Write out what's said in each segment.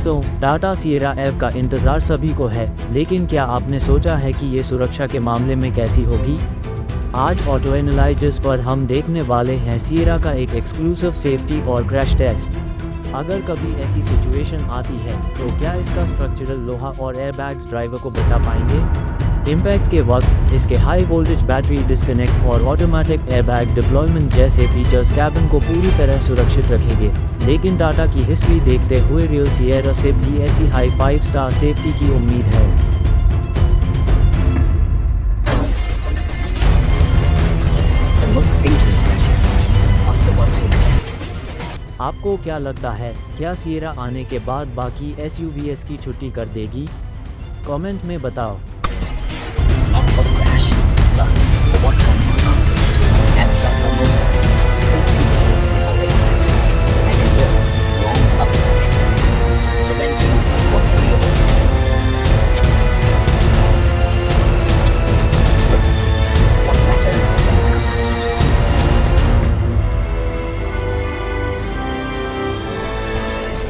दोस्तों, टाटा सिएरा एव का इंतज़ार सभी को है, लेकिन क्या आपने सोचा है कि ये सुरक्षा के मामले में कैसी होगी? आज ऑटो एनालाइजर्स पर हम देखने वाले हैं सिएरा का एक एक्सक्लूसिव सेफ्टी और क्रैश टेस्ट। अगर कभी ऐसी सिचुएशन आती है तो क्या इसका स्ट्रक्चरल लोहा और एयरबैग्स ड्राइवर को बचा पाएंगे? इम्पैक्ट के वक्त इसके हाई वोल्टेज बैटरी डिस्कनेक्ट और ऑटोमेटिक एयरबैग डिप्लॉयमेंट जैसे फीचर्स कैबिन को पूरी तरह सुरक्षित रखेंगे। लेकिन टाटा की हिस्ट्री देखते हुए रियल सिएरा से भी ऐसी हाई 5 स्टार सेफ्टी की उम्मीद है। The most dangerous crashes are the ones we expect. आपको क्या लगता है, क्या सिएरा आने के बाद बाकी एसयूवीएस की छुट्टी कर देगी? कमेंट में बताओ। Not for the crash, but for what comes after it. At Tata Motors, safety begins before the impact and endures long after it, preventing what can be avoided, protecting what matters when it can't,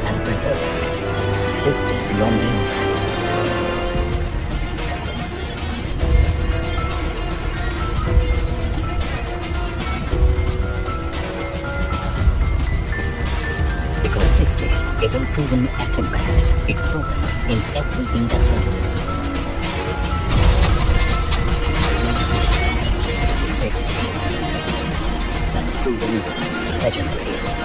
and preserving safety beyond the impact. Because safety isn't proven at impact, it's proven in everything that follows. Safety that's proven legendary.